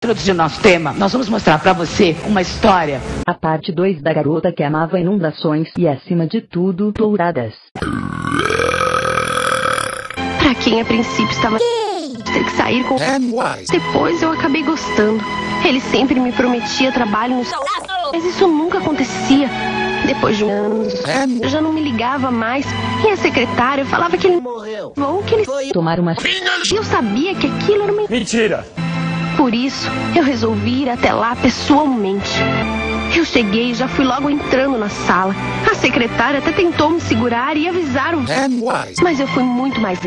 introduzir o nosso tema, nós vamos mostrar pra você uma história. A parte 2 da garota que amava inundações e, acima de tudo, touradas. Pra quem a princípio estava ter que sair com... Depois eu acabei gostando. Ele sempre me prometia trabalho no... Mas isso nunca acontecia. Depois de anos, eu já não me ligava mais. E a secretária falava que ele morreu. Ou que ele foi tomar uma... E eu sabia que aquilo era uma... Mentira! Por isso, eu resolvi ir até lá pessoalmente. Eu cheguei e já fui logo entrando na sala. A secretária até tentou me segurar e avisar o... Mas eu fui muito mais...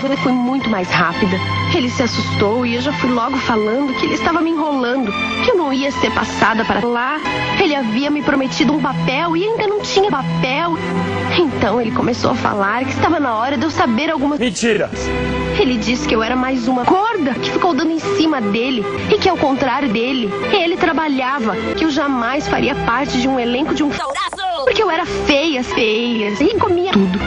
Eu fui muito mais rápida. Ele se assustou e eu já fui logo falando que ele estava me enrolando, que eu não ia ser passada para lá. Ele havia me prometido um papel e ainda não tinha papel. Então ele começou a falar que estava na hora de eu saber algumas... Mentira! Ele disse que eu era mais uma corda que ficou dando em cima dele e que ao contrário dele, ele trabalhava, que eu jamais faria parte de um elenco de um... Porque eu era feia e comia tudo.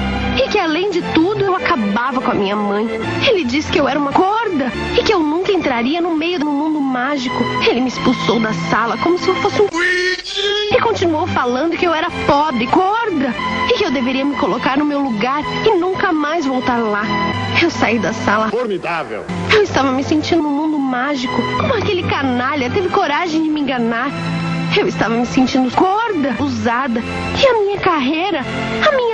E que além de tudo eu acabava com a minha mãe. Ele disse que eu era uma corda e que eu nunca entraria no meio do mundo mágico. Ele me expulsou da sala como se eu fosse um... E continuou falando que eu era pobre, corda, e que eu deveria me colocar no meu lugar e nunca mais voltar lá. Eu saí da sala. Formidável! Eu estava me sentindo num mundo mágico. Como aquele canalha teve coragem de me enganar. Eu estava me sentindo gorda, usada. E a minha carreira, a minha...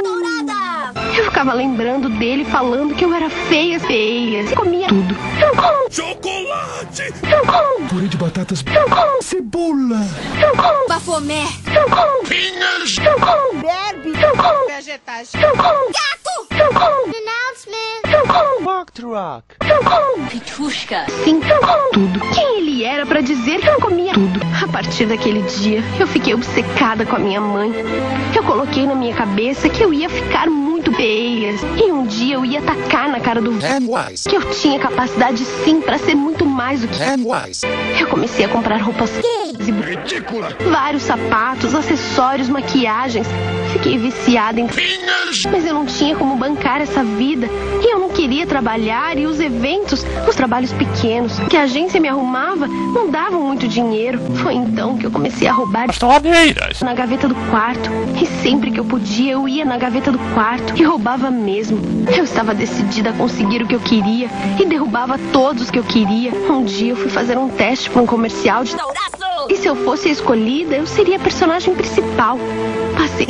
Eu ficava lembrando dele falando que eu era feia. E comia tudo. Eu como... Chocolate! Eu como... Purê de batatas... Eu como... Cebola! Eu como... Bafomé! Eu como... Pinhas! Eu como... Derby! Eu como... Vegetais! Eu como... Gato! Eu como... Announcement! Eu como... Rock Truck! Eu como... Pitusca! Sim, eu como tudo. Quem ele era pra dizer que eu comia tudo? A partir daquele dia, eu fiquei obcecada com a minha mãe. Eu coloquei na minha cabeça que eu ia ficar muito feia. E um dia eu ia tacar na cara do... Que eu tinha capacidade sim pra ser muito mais do que... Eu comecei a comprar roupas... Ridícula! Vários sapatos, acessórios, maquiagens. Fiquei viciada em... Mas eu não tinha como bancar essa vida. E eu não queria trabalhar. E os eventos, os trabalhos pequenos que a agência me arrumava, não davam muito dinheiro. Foi então que eu comecei a roubar Toalheiras! na gaveta do quarto. E sempre que eu podia, eu ia na gaveta do quarto e roubava mesmo. Eu estava decidida a conseguir o que eu queria e derrubava todos os que eu queria. Um dia eu fui fazer um teste para um comercial de... E se eu fosse escolhida, eu seria a personagem principal. Passei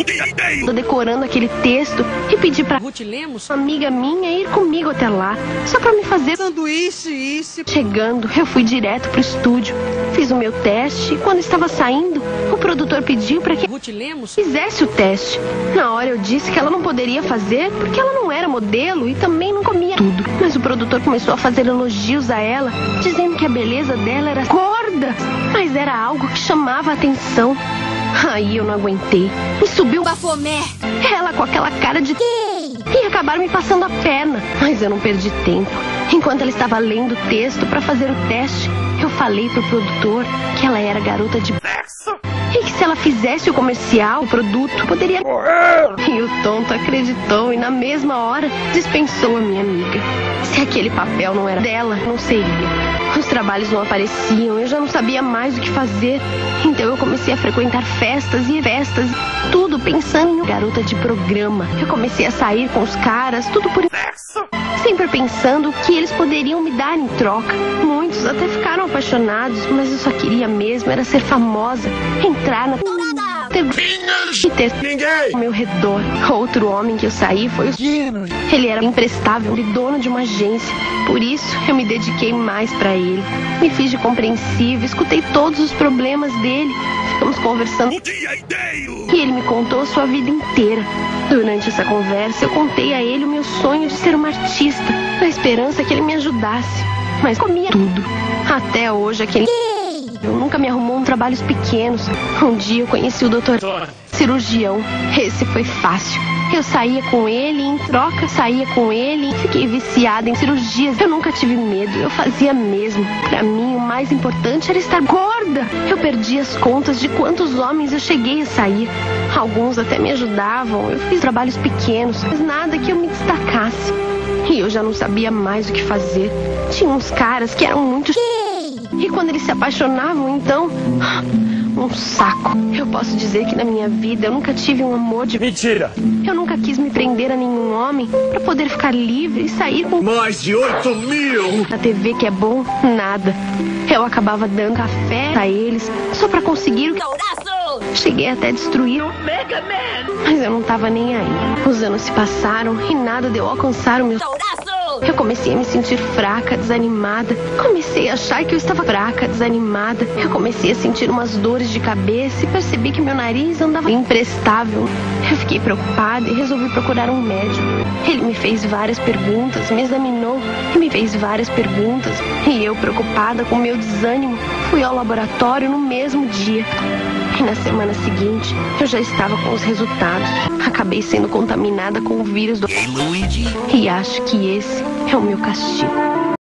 decorando aquele texto e pedi pra Ruth Lemos? uma amiga minha ir comigo até lá, só pra me fazer Sanduíche, isso. Chegando, eu fui direto pro estúdio. Fiz o meu teste e quando estava saindo, o produtor pediu pra que Ruth Lemos? fizesse o teste. Na hora eu disse que ela não poderia fazer porque ela não era modelo e também não comia tudo. Mas o produtor começou a fazer elogios a ela, dizendo que a beleza dela era gorda, mas era algo que chamava a atenção. Aí eu não aguentei. Me subiu Bafomé! ela com aquela cara de... E acabaram me passando a perna. Mas eu não perdi tempo. Enquanto ela estava lendo o texto para fazer o teste, eu falei pro produtor que ela era garota de... E que se ela fizesse o comercial, o produto poderia... E o tonto acreditou e na mesma hora dispensou a minha amiga. Se aquele papel não era dela, não seria. Os trabalhos não apareciam, eu já não sabia mais o que fazer. Então eu comecei a frequentar festas, tudo pensando em garota de programa. Eu comecei a sair com os caras, tudo por... Sempre pensando o que eles poderiam me dar em troca. Muitos até ficaram apaixonados, mas eu só queria mesmo era ser famosa, entrar na... E ter ao meu redor. Outro homem que eu saí foi o... Ele era imprestável e dono de uma agência. Por isso, eu me dediquei mais pra ele. Me fiz de compreensiva, escutei todos os problemas dele. Ficamos conversando e ele me contou a sua vida inteira. Durante essa conversa, eu contei a ele o meu sonho de ser uma artista, na esperança que ele me ajudasse. Mas comia tudo. Até hoje, aquele... Eu nunca me arrumou trabalhos pequenos. Um dia eu conheci o doutor cirurgião. Esse foi fácil. Eu saía com ele e em troca saía com ele. Fiquei viciada em cirurgias. Eu nunca tive medo, eu fazia mesmo. Pra mim o mais importante era estar gorda. Eu perdi as contas de quantos homens eu cheguei a sair. Alguns até me ajudavam. Eu fiz trabalhos pequenos, mas nada que eu me destacasse. e eu já não sabia mais o que fazer. Tinha uns caras que eram muito e quando eles se apaixonavam, então, um saco. Eu posso dizer que na minha vida eu nunca tive um amor de... Mentira! Eu nunca quis me prender a nenhum homem pra poder ficar livre e sair com... Mais de 8.000! Na TV que é bom, nada. Eu acabava dando café a eles só pra conseguir o que... Cheguei até a destruir o Mega Man, mas eu não tava nem aí. Os anos se passaram e nada deu a alcançar o meu... Eu comecei a me sentir fraca, desanimada. Comecei a achar que eu estava fraca, desanimada. Eu comecei a sentir umas dores de cabeça e percebi que meu nariz andava imprestável. Eu fiquei preocupada e resolvi procurar um médico. Ele me fez várias perguntas, me examinou e me fez várias perguntas. E eu, preocupada com meu desânimo, fui ao laboratório no mesmo dia. E na semana seguinte, eu já estava com os resultados. Acabei sendo contaminada com o vírus do... E acho que esse é o meu castigo.